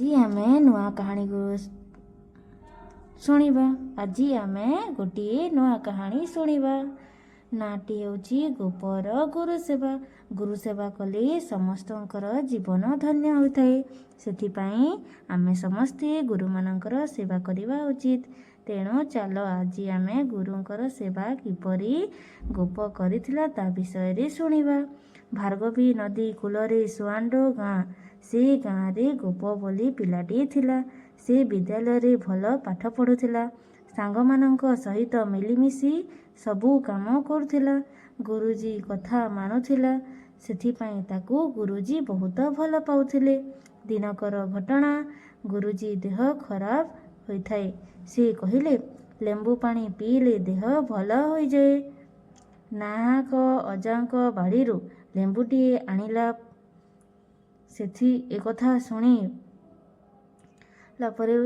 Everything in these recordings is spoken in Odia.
ଆଜି ଆମେ ନୂଆ କାହାଣୀକୁ ଶୁଣିବା। ଆଜି ଆମେ ଗୋଟିଏ ନୂଆ କାହାଣୀ ଶୁଣିବା। ନାଁଟି ହେଉଛି ଗୋପର ଗୁରୁ ସେବା। ଗୁରୁ ସେବା କଲେ ସମସ୍ତଙ୍କର ଜୀବନ ଧନ୍ୟ ହୋଇଥାଏ। ସେଥିପାଇଁ ଆମେ ସମସ୍ତେ ଗୁରୁମାନଙ୍କର ସେବା କରିବା ଉଚିତ। ତେଣୁ ଚାଲ ଆଜି ଆମେ ଗୁରୁଙ୍କର ସେବା କିପରି ଗୋପ କରିଥିଲା ତା ବିଷୟରେ ଶୁଣିବା। ଭାର୍ଗବୀ ନଦୀ କୂଳରେ ସୁଆଣ୍ଡୋ ଗାଁ। ସେ ଗାଁରେ ଗୋପ ବୋଲି ପିଲାଟିଏ ଥିଲା। ସେ ବିଦ୍ୟାଳୟରେ ଭଲ ପାଠ ପଢ଼ୁଥିଲା। ସାଙ୍ଗମାନଙ୍କ ସହିତ ମିଳିମିଶି ସବୁ କାମ କରୁଥିଲା। ଗୁରୁଜୀ କଥା ମାନୁଥିଲା। ସେଥିପାଇଁ ତାକୁ ଗୁରୁଜୀ ବହୁତ ଭଲ ପାଉଥିଲେ। ଦିନକର ଘଟଣା। ଗୁରୁଜୀ ଦେହ ଖରାପ ହୋଇଥାଏ। ସେ କହିଲେ, ଲେମ୍ବୁ ପାଣି ପିଇଲେ ଦେହ ଭଲ ହୋଇଯାଏ। ନାହାକ ଅଜାଙ୍କ ବାଡ଼ିରୁ ଲେମ୍ବୁଟିଏ ଆଣିଲା। ଏକଥା ଶୁଣିଲା ପରେ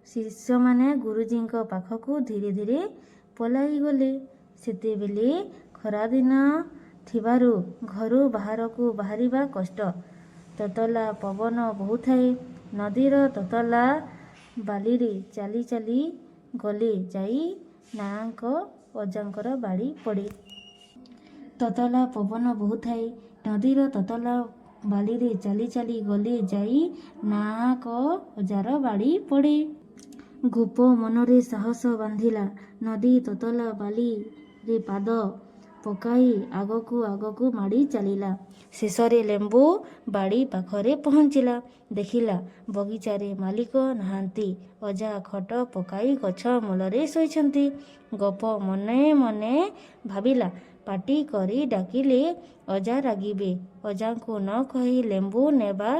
ଶିଷ୍ୟମାନେ ଗୁରୁଜୀଙ୍କ ପାଖକୁ ଧୀରେ ଧୀରେ ପଳାଇଗଲେ। ସେତେବେଳେ ଖରାଦିନ ଥିବାରୁ ଘରୁ ବାହାରକୁ ବାହାରିବା କଷ୍ଟ। ତତଲା ପବନ ବହୁଥାଏ। ନଦୀର ତତଲା ବାଲିରେ ଚାଲି ଚାଲି ଗଲେ ଯାଇ ନାହାକ ଅଜାଙ୍କର ବାଡ଼ି ପଡ଼େ। ତତଲା ପବନ ବହୁଥାଏ। ନଦୀର ତତଲା ବାଲିରେ ଚାଲି ଚାଲି ଗଲେ ଯାଇ ନାହାକ ଅଜାର ବାଡ଼ି ପଡ଼େ। ଗୋପ ମନରେ ସାହସ ବାନ୍ଧିଲା। ନଦୀ ତତଲା ବାଲିରେ ପାଦ ପକାଇ ଆଗକୁ ଆଗକୁ ମାଡ଼ି ଚାଲିଲା। ଶେଷରେ ଲେମ୍ବୁ ବାଡ଼ି ପାଖରେ ପହଞ୍ଚିଲା। ଦେଖିଲା ବଗିଚାରେ ମାଲିକ ନାହାନ୍ତି। ଅଜା ଖଟ ପକାଇ ଗଛ ମୂଳରେ ଶୋଇଛନ୍ତି। ଗୋପ ମନେ ମନେ ଭାବିଲା, ପାଟି କରି ଡାକିଲେ ଅଜା ରାଗିବେ। ଅଜାଙ୍କୁ ନ କହି ଲେମ୍ବୁ ନେବା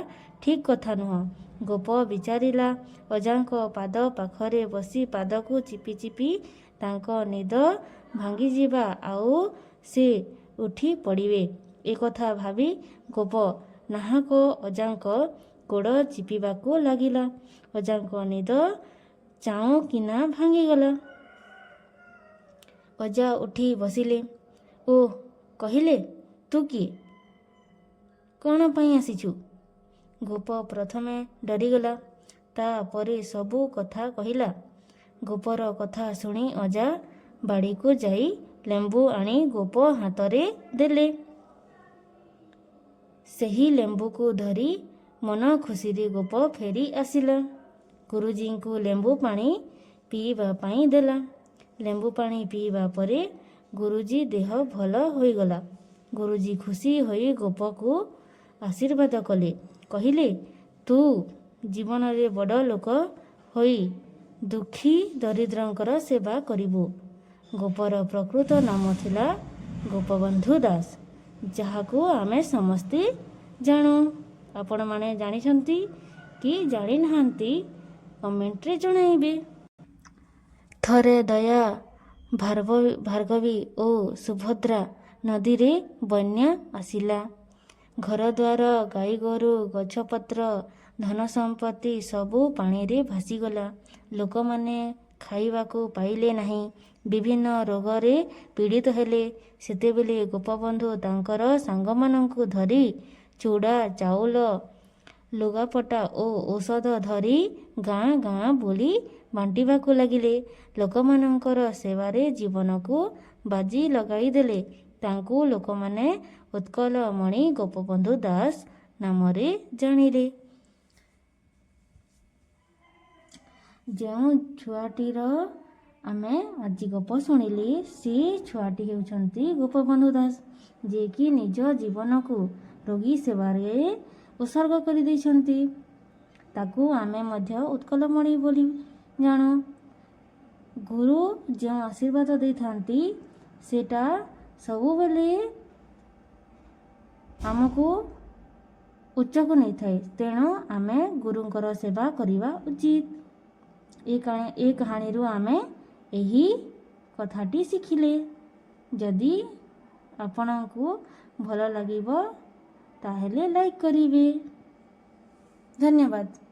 ଠିକ୍ କଥା ନୁହେଁ। ଗୋପ ବିଚାରିଲା, ଅଜାଙ୍କ ପାଦ ପାଖରେ ବସି ପାଦକୁ ଚିପି ଚିପି ତାଙ୍କ ନିଦ ଭାଙ୍ଗିଯିବା ଆଉ ସେ ଉଠି ପଡ଼ିବେ। ଏକଥା ଭାବି ଗୋପ ନାହାକ ଅଜାଙ୍କ ଗୋଡ଼ ଚିପିବାକୁ ଲାଗିଲା। ଅଜାଙ୍କ ନିଦ ଚାଉଁ କିନା ଭାଙ୍ଗିଗଲା। ଅଜା ଉଠି ବସିଲେ ଓ କହିଲେ, ତୁ କିଏ? କ'ଣ ପାଇଁ ଆସିଛୁ? ଗୋପ ପ୍ରଥମେ ଡରିଗଲା। ତା'ପରେ ସବୁ କଥା କହିଲା। ଗୋପର କଥା ଶୁଣି ଅଜା ବାଡ଼ିକୁ ଯାଇ ଲେମ୍ବୁ ଆଣି ଗୋପ ହାତରେ ଦେଲେ। ସେହି ଲେମ୍ବୁକୁ ଧରି ମନ ଖୁସିରେ ଗୋପ ଫେରି ଆସିଲା। ଗୁରୁଜୀଙ୍କୁ ଲେମ୍ବୁ ପାଣି ପିଇବା ପାଇଁ ଦେଲା। ଲେମ୍ବୁ ପାଣି ପିଇବା ପରେ ଗୁରୁଜୀ ଦେହ ଭଲ ହୋଇଗଲା। ଗୁରୁଜୀ ଖୁସି ହୋଇ ଗୋପକୁ ଆଶୀର୍ବାଦ କଲେ। କହିଲେ, ତୁ ଜୀବନରେ ବଡ଼ ଲୋକ ହୋଇ ଦୁଃଖୀ ଦରିଦ୍ରଙ୍କର ସେବା କରିବୁ। ଗୋପର ପ୍ରକୃତ ନାମ ଥିଲା ଗୋପବନ୍ଧୁ ଦାସ, ଯାହାକୁ ଆମେ ସମସ୍ତେ ଜାଣୁ। ଆପଣମାନେ ଜାଣିଛନ୍ତି କି ଜାଣିନାହାନ୍ତି କମେଣ୍ଟରେ ଜଣାଇବେ। ଥରେ ଦୟା, ଭାର୍ଗବୀ ଓ ସୁଭଦ୍ରା ନଦୀରେ ବନ୍ୟା ଆସିଲା। ଘରଦ୍ୱାର, ଗାଈଗୋରୁ, ଗଛପତ୍ର, ଧନସମ୍ପତ୍ତି ସବୁ ପାଣିରେ ଭାସିଗଲା। ଲୋକମାନେ ଖାଇବାକୁ ପାଇଲେ ନାହିଁ। ବିଭିନ୍ନ ରୋଗରେ ପୀଡ଼ିତ ହେଲେ। ସେତେବେଳେ ଗୋପବନ୍ଧୁ ତାଙ୍କର ସାଙ୍ଗମାନଙ୍କୁ ଧରି ଚୁଡ଼ା, ଚାଉଳ, ଲୁଗାପଟା ଓ ଔଷଧ ଧରି ଗାଁ ଗାଁ ବୁଲି ବାଣ୍ଟିବାକୁ ଲାଗିଲେ। ଲୋକମାନଙ୍କର ସେବାରେ ଜୀବନକୁ ବାଜି ଲଗାଇଦେଲେ। ତାଙ୍କୁ ଲୋକମାନେ ଉତ୍କଳମଣି ଗୋପବନ୍ଧୁ ଦାସ ନାମରେ ଜାଣିଲେ। ଯେଉଁ ଛୁଆଟିର ଆମେ ଆଜି ଗପ ଶୁଣିଲେ, ସେ ଛୁଆଟି ହେଉଛନ୍ତି ଗୋପବନ୍ଧୁ ଦାସ, ଯିଏକି ନିଜ ଜୀବନକୁ ରୋଗୀ ସେବାରେ ଉତ୍ସର୍ଗ କରିଦେଇଛନ୍ତି। ତାକୁ ଆମେ ମଧ୍ୟ ଉତ୍କଳମଣି ବୋଲି ଜାଣୁ। ଗୁରୁ ଯେଉଁ ଆଶୀର୍ବାଦ ଦେଇଥାନ୍ତି, ସେଟା ସବୁବେଳେ ଆମକୁ ଉଚ୍ଚକୁ ନେଇଥାଏ। ତେଣୁ ଆମେ ଗୁରୁଙ୍କର ସେବା କରିବା ଉଚିତ। ଏ କାହାଣୀରୁ ଆମେ ଏହି କଥାଟି ଶିଖିଲେ। ଯଦି ଆପଣଙ୍କୁ ଭଲ ଲାଗିବ ତାହେଲେ ଲାଇକ୍ କରିବେ। ଧନ୍ୟବାଦ।